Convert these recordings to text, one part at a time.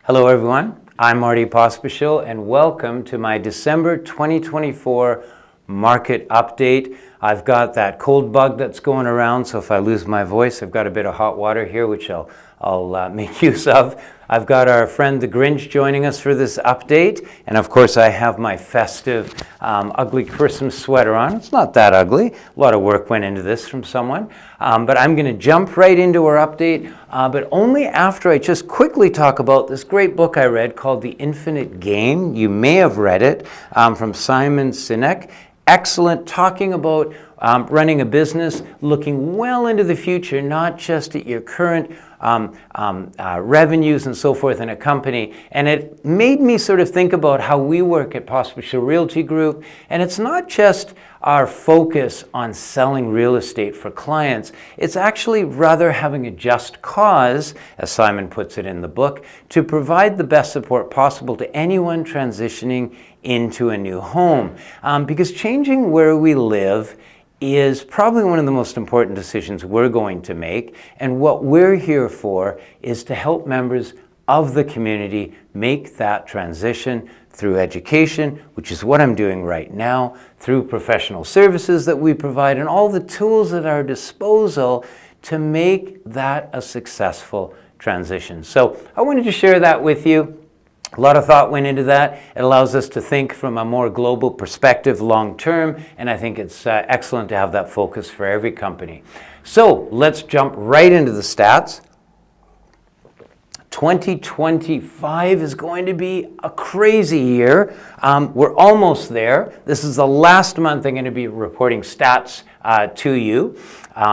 Hello everyone, I'm Marty and welcome to my December 2024 market update. I've got that cold bug that's going around, so if I lose my voice, I've got a bit of hot water here, which I'll make use of. I've got our friend the Grinch joining us for this update, and of course I have my festive ugly Christmas sweater on. It's not that ugly. A lot of work went into this from someone, but I'm going to jump right into our update, but only after I just quickly talk about this great book I read called The Infinite Game. You may have read it, from Simon Sinek. Excellent, talking about running a business, looking well into the future, not just at your current revenues and so forth in a company. And it made me sort of think about how we work at Pospisil Realty Group. And it's not just our focus on selling real estate for clients. It's actually rather having a just cause, as Simon puts it in the book, to provide the best support possible to anyone transitioning into a new home. Because changing where we live is probably one of the most important decisions we're going to make. And what we're here for is to help members of the community make that transition through education, which is what I'm doing right now, through professional services that we provide, and all the tools at our disposal to make that a successful transition. So I wanted to share that with you. A lot of thought went into that. It allows us to think from a more global perspective long term, and I think it's excellent to have that focus for every company. So let's jump right into the stats. 2025 is going to be a crazy year. We're almost there. This is the last month I'm going to be reporting stats to you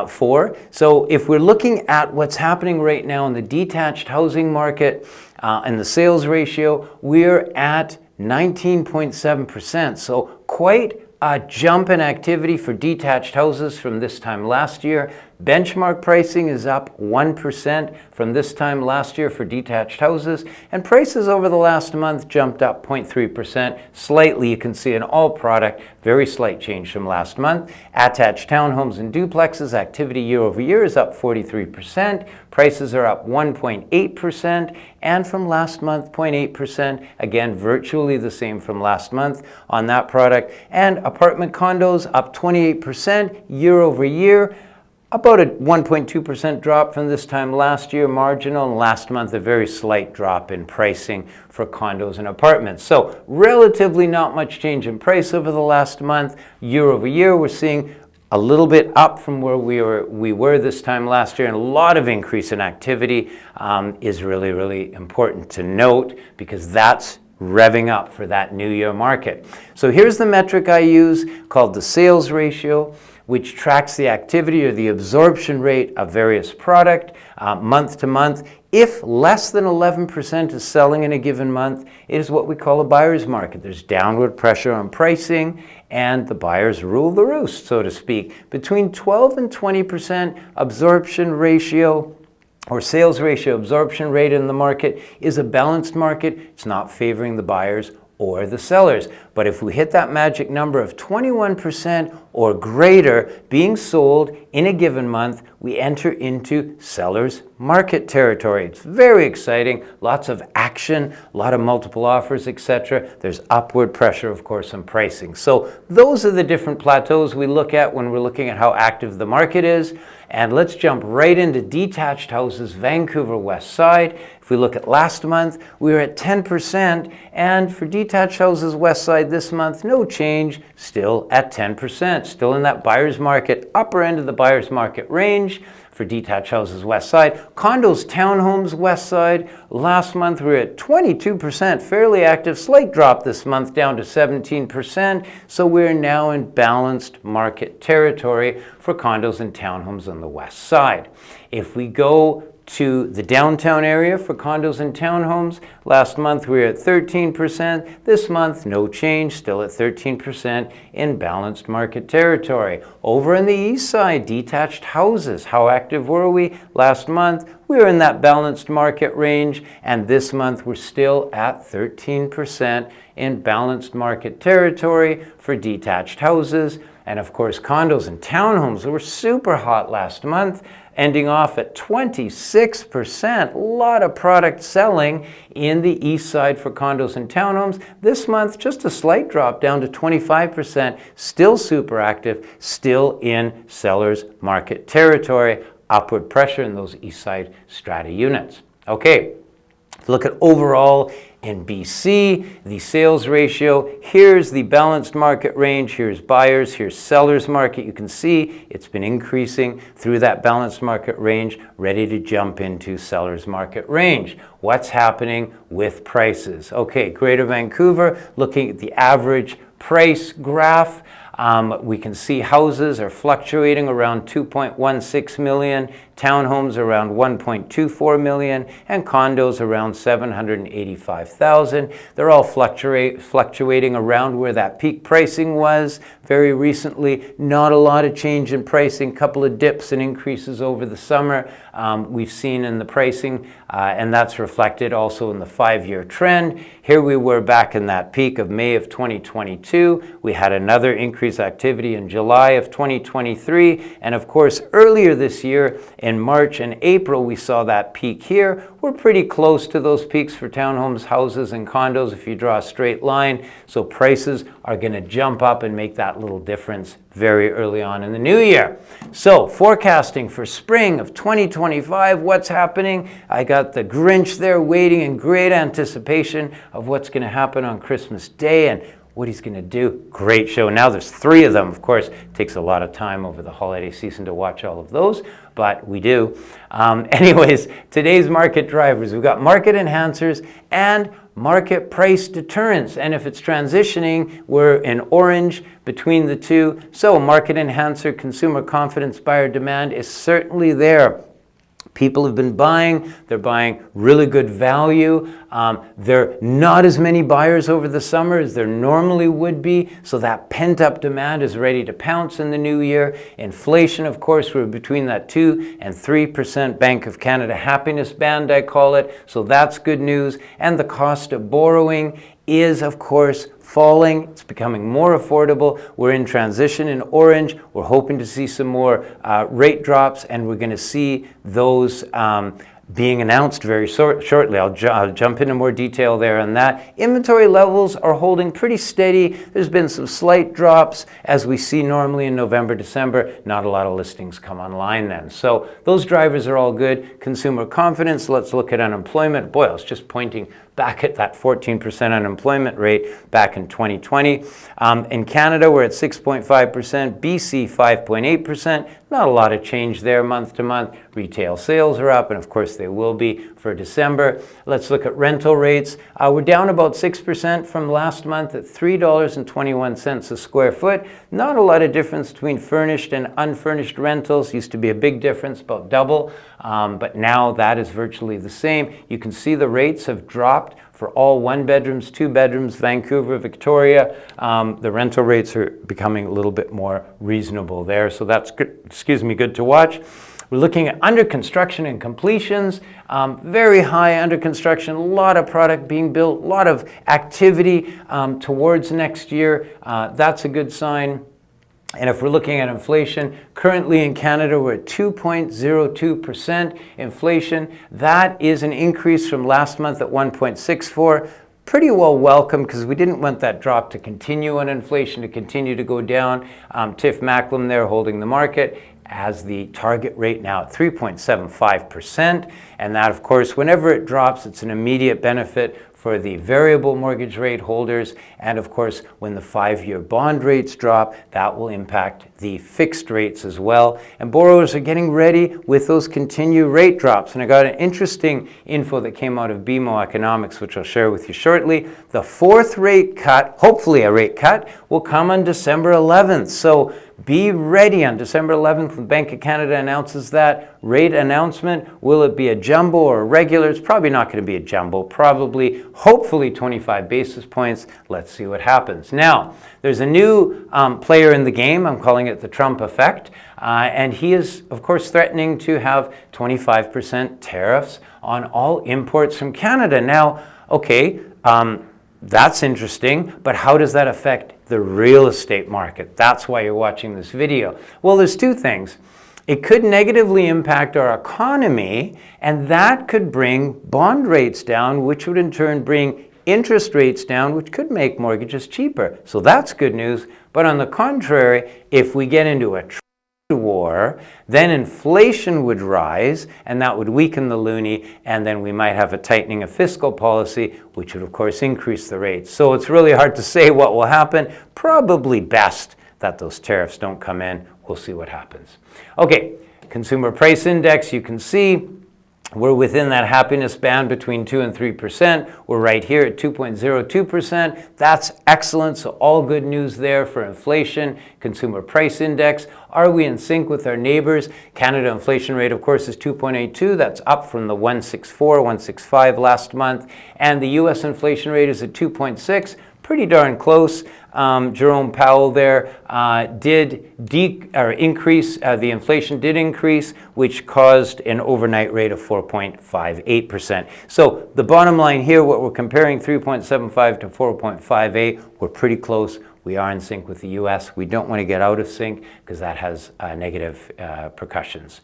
for. So if we're looking at what's happening right now in the detached housing market and the sales ratio, we're at 19.7%. So quite a jump in activity for detached houses from this time last year. Benchmark pricing is up 1% from this time last year for detached houses, and prices over the last month jumped up 0.3%. Slightly, you can see in all product, very slight change from last month. Attached townhomes and duplexes, activity year over year is up 43%. Prices are up 1.8%, and from last month, 0.8%. Again, virtually the same from last month on that product. And apartment condos up 28% year over year. About a 1.2% drop from this time last year, marginal, and last month a very slight drop in pricing for condos and apartments. So relatively not much change in price over the last month. Year over year, we're seeing a little bit up from where we were this time last year, and a lot of increase in activity is really, really important to note, because that's revving up for that new year market. So here's the metric I use called the sales ratio, which tracks the activity or the absorption rate of various product month to month. If less than 11% is selling in a given month, it is what we call a buyer's market. There's downward pressure on pricing, and the buyers rule the roost, so to speak. Between 12 and 20% absorption ratio or sales ratio absorption rate in the market is a balanced market. It's not favoring the buyers or the sellers. But if we hit that magic number of 21% or greater being sold in a given month, we enter into seller's market territory. It's very exciting, lots of action, a lot of multiple offers, etc. There's upward pressure, of course, on pricing. So those are the different plateaus we look at when we're looking at how active the market is. And let's jump right into detached houses, Vancouver West Side. If we look at last month, we were at 10%, and for detached houses West Side this month, no change, still at 10%, still in that buyer's market, upper end of the buyer's market range for detached houses West Side. Condos, townhomes West Side, last month we were at 22%, fairly active, slight drop this month down to 17%, so we're now in balanced market territory for condos and townhomes on the West Side. If we go to the downtown area for condos and townhomes, last month we were at 13%. This month, no change, still at 13% in balanced market territory. Over on the east side, detached houses, how active were we? Last month, we were in that balanced market range, and this month we're still at 13% in balanced market territory for detached houses. And of course, condos and townhomes were super hot last month, ending off at 26%. A lot of product selling in the east side for condos and townhomes. This month, just a slight drop down to 25%. Still super active, still in seller's market territory. Upward pressure in those east side strata units. Okay, look at overall in BC, the sales ratio. Here's the balanced market range. Here's buyers, here's sellers market. You can see it's been increasing through that balanced market range, ready to jump into seller's market range. What's happening with prices? Okay, Greater Vancouver, looking at the average price graph. We can see houses are fluctuating around 2.16 million, townhomes around 1.24 million, and condos around 785,000. They're all fluctuating around where that peak pricing was very recently. Not a lot of change in pricing, couple of dips and increases over the summer we've seen in the pricing, and that's reflected also in the 5-year trend. Here we were back in that peak of May of 2022. We had another increased activity in July of 2023, and of course earlier this year in March and April we saw that peak here. We're pretty close to those peaks for townhomes, houses, and condos if you draw a straight line. So prices are going to jump up and make that little difference very early on in the new year. So forecasting for spring of 2025, what's happening? I got the Grinch there waiting in great anticipation of what's going to happen on Christmas Day and what he's going to do. Great show. Now there's 3 of them. Of course, it takes a lot of time over the holiday season to watch all of those, but we do. Anyways, today's market drivers. We've got market enhancers and market price deterrence. And if it's transitioning, we're in orange between the two. So market enhancer, consumer confidence, buyer demand is certainly there. People have been buying. They're buying really good value. There are not as many buyers over the summer as there normally would be, so that pent-up demand is ready to pounce in the new year. Inflation, of course, we're between that 2% and 3% Bank of Canada happiness band, I call it, so that's good news. And the cost of borrowing is, of course, falling. It's becoming more affordable. We're in transition in orange. We're hoping to see some more rate drops, and we're going to see those being announced very shortly. I'll jump into more detail there on that. Inventory levels are holding pretty steady. There's been some slight drops as we see normally in November, December. Not a lot of listings come online then. So those drivers are all good. Consumer confidence, let's look at unemployment. Boy, I was just pointing back at that 14% unemployment rate back in 2020. In Canada, we're at 6.5%, BC 5.8%. Not a lot of change there month to month. Retail sales are up, and of course they will be for December. Let's look at rental rates. We're down about 6% from last month at $3.21 a square foot. Not a lot of difference between furnished and unfurnished rentals. Used to be a big difference, about double, but now that is virtually the same. You can see the rates have dropped for all 1 bedrooms, 2 bedrooms, Vancouver, Victoria. The rental rates are becoming a little bit more reasonable there, so that's good, good to watch. We're looking at under construction and completions, very high under construction, a lot of product being built, a lot of activity towards next year. That's a good sign. And if we're looking at inflation, currently in Canada, we're at 2.02% inflation. That is an increase from last month at 1.64%. Pretty well welcome because we didn't want that drop to continue and inflation to continue to go down. Tiff Macklem there holding the market as the target rate now at 3.75%. And that, of course, whenever it drops, it's an immediate benefit for the variable mortgage rate holders. And of course, when the 5-year bond rates drop, that will impact the fixed rates as well. And borrowers are getting ready with those continued rate drops. And I got an interesting info that came out of BMO Economics, which I'll share with you shortly. The 4th rate cut, hopefully a rate cut, will come on December 11th. So be ready on December 11th when Bank of Canada announces that rate announcement. Will it be a jumbo or a regular? It's probably not going to be a jumbo, probably, hopefully 25 basis points. Let's see what happens. Now, there's a new player in the game. I'm calling it the Trump effect. And he is, of course, threatening to have 25% tariffs on all imports from Canada. Now, okay, That's interesting, but how does that affect the real estate market? That's why you're watching this video. Well, there's two things. It could negatively impact our economy, and that could bring bond rates down, which would in turn bring interest rates down, which could make mortgages cheaper. So that's good news. But on the contrary, if we get into a war, then inflation would rise, and that would weaken the loonie, and then we might have a tightening of fiscal policy, which would of course increase the rates. So it's really hard to say what will happen. Probably best that those tariffs don't come in. We'll see what happens. Okay, consumer price index, you can see we're within that happiness band between 2 and 3%. We're right here at 2.02%. That's excellent. So all good news there for inflation, consumer price index. Are we in sync with our neighbors? Canada inflation rate, of course, is 2.82. That's up from the 1.64, 1.65 last month. And the U.S. inflation rate is at 2.6. Pretty darn close. Jerome Powell there did increase, the inflation did increase, which caused an overnight rate of 4.58%. So the bottom line here, what we're comparing 3.75 to 4.58, we're pretty close. We are in sync with the U.S. We don't want to get out of sync because that has negative repercussions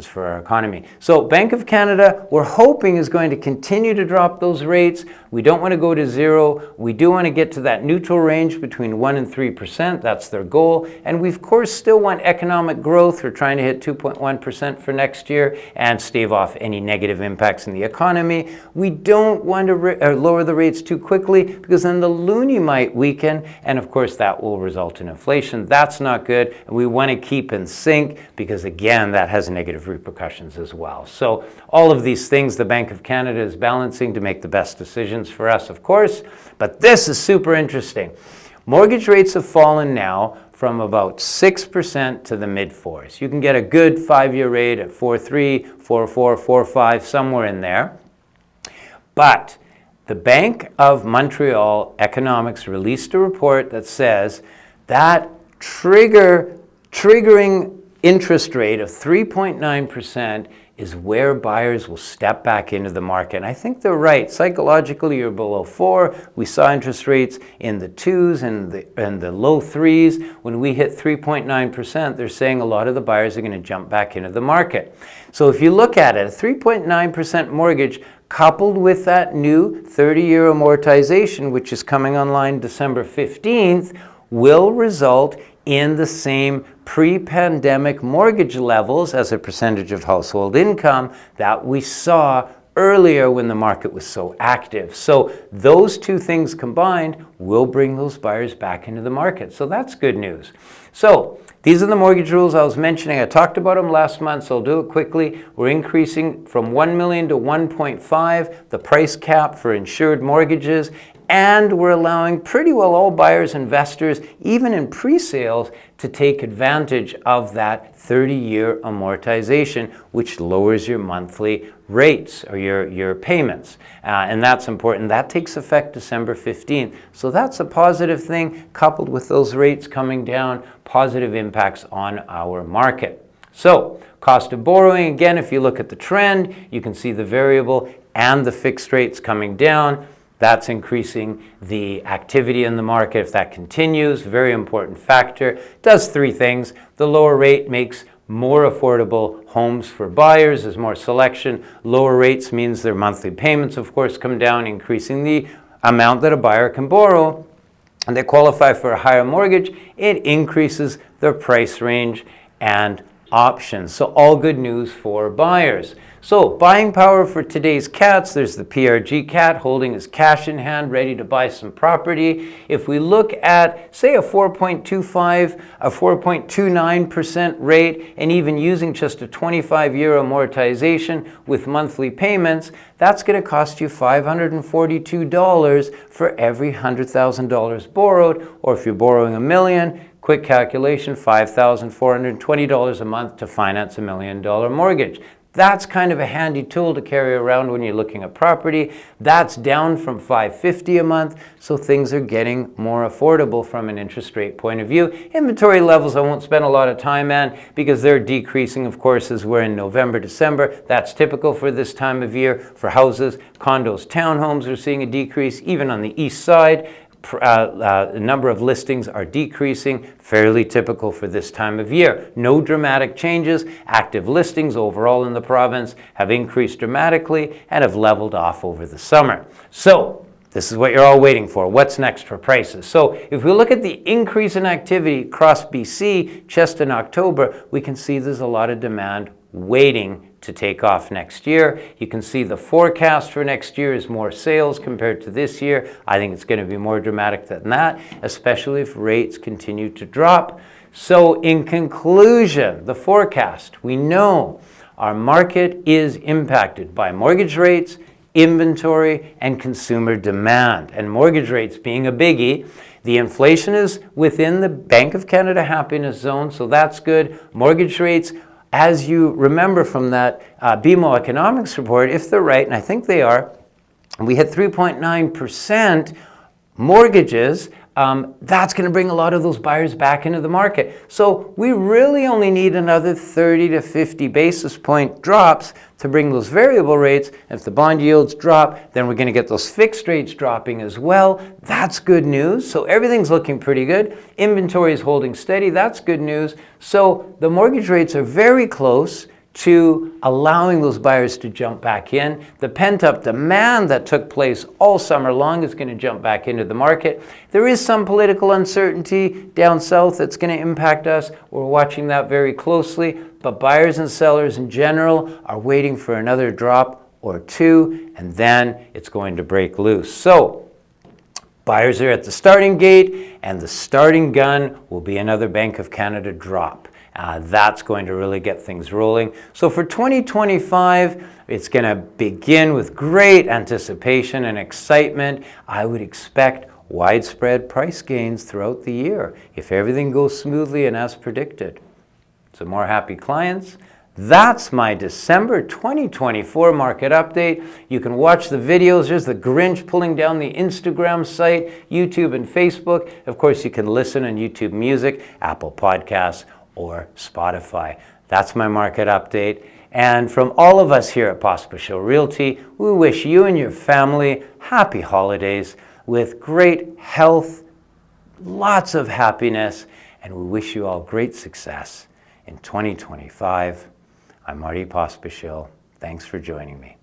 for our economy. So Bank of Canada, we're hoping, is going to continue to drop those rates. We don't want to go to zero. We do want to get to that neutral range between 1 and 3%. That's their goal. And we, of course, still want economic growth. We're trying to hit 2.1% for next year and stave off any negative impacts in the economy. We don't want to lower the rates too quickly because then the loonie might weaken. And of course, that will result in inflation. That's not good. And we want to keep in sync because, again, that has negative repercussions as well. So all of these things the Bank of Canada is balancing to make the best decisions for us, of course. But this is super interesting. Mortgage rates have fallen now from about 6% to the mid-4s. You can get a good 5-year rate at 4.3, 4.4, 4.5, somewhere in there. But the Bank of Montreal Economics released a report that says that triggering interest rate of 3.9% is where buyers will step back into the market. And I think they're right. Psychologically, you're below 4. We saw interest rates in the 2s and the low 3s. When we hit 3.9%, they're saying a lot of the buyers are going to jump back into the market. So if you look at it, a 3.9% mortgage coupled with that new 30-year amortization, which is coming online December 15th, will result in the same pre-pandemic mortgage levels as a percentage of household income that we saw earlier when the market was so active. So those two things combined will bring those buyers back into the market. So that's good news. So these are the mortgage rules I was mentioning. I talked about them last month, so I'll do it quickly. We're increasing from $1 million to $1.5, the price cap for insured mortgages, and we're allowing pretty well all buyers, investors, even in pre-sales, to take advantage of that 30-year amortization, which lowers your monthly rates or your payments. And that's important. That takes effect December 15th. So that's a positive thing, coupled with those rates coming down, positive impacts on our market. So cost of borrowing, again, if you look at the trend, you can see the variable and the fixed rates coming down. That's increasing the activity in the market. If that continues, very important factor. Does three things. The lower rate makes more affordable homes for buyers. There's more selection. Lower rates means their monthly payments, of course, come down, increasing the amount that a buyer can borrow. And they qualify for a higher mortgage. It increases their price range and options. So all good news for buyers. So buying power for today's cats, there's the PRG cat holding his cash in hand, ready to buy some property. If we look at, say, a 4.25, a 4.29% rate, and even using just a 25-year amortization with monthly payments, that's going to cost you $542 for every $100,000 borrowed. Or if you're borrowing $1 million, quick calculation, $5,420 a month to finance $1 million mortgage. That's kind of a handy tool to carry around when you're looking at property. That's down from $550 a month, so things are getting more affordable from an interest rate point of view. Inventory levels I won't spend a lot of time on because they're decreasing, of course, as we're in November, December. That's typical for this time of year for houses. Condos, townhomes are seeing a decrease, even on the east side. The number of listings are decreasing, fairly typical for this time of year. No dramatic changes. Active listings overall in the province have increased dramatically and have leveled off over the summer. So this is what you're all waiting for. What's next for prices? So if we look at the increase in activity across BC just in October, we can see there's a lot of demand waiting to take off next year. You can see the forecast for next year is more sales compared to this year. I think it's going to be more dramatic than that, especially if rates continue to drop. So in conclusion, the forecast, we know our market is impacted by mortgage rates, inventory, and consumer demand. And mortgage rates being a biggie. The inflation is within the Bank of Canada happiness zone, so that's good. Mortgage rates, as you remember from that BMO economics report, if they're right, and I think they are, we hit 3.9% mortgages. That's going to bring a lot of those buyers back into the market. So we really only need another 30 to 50 basis point drops to bring those variable rates. If the bond yields drop, then we're going to get those fixed rates dropping as well. That's good news. So everything's looking pretty good. Inventory is holding steady. That's good news. So the mortgage rates are very close to allowing those buyers to jump back in. The pent-up demand that took place all summer long is going to jump back into the market. There is some political uncertainty down south that's going to impact us. We're watching that very closely, but buyers and sellers in general are waiting for another drop or two, and then it's going to break loose. So buyers are at the starting gate, and the starting gun will be another Bank of Canada drop. That's going to really get things rolling. So for 2025, it's going to begin with great anticipation and excitement. I would expect widespread price gains throughout the year if everything goes smoothly and as predicted. So more happy clients. That's my December 2024 market update. You can watch the videos. There's the Grinch pulling down the Instagram site, YouTube and Facebook. Of course, you can listen on YouTube Music, Apple Podcasts, or Spotify. That's my market update. And from all of us here at Pospisil Realty, we wish you and your family happy holidays with great health, lots of happiness, and we wish you all great success in 2025. I'm Marty Pospisil. Thanks for joining me.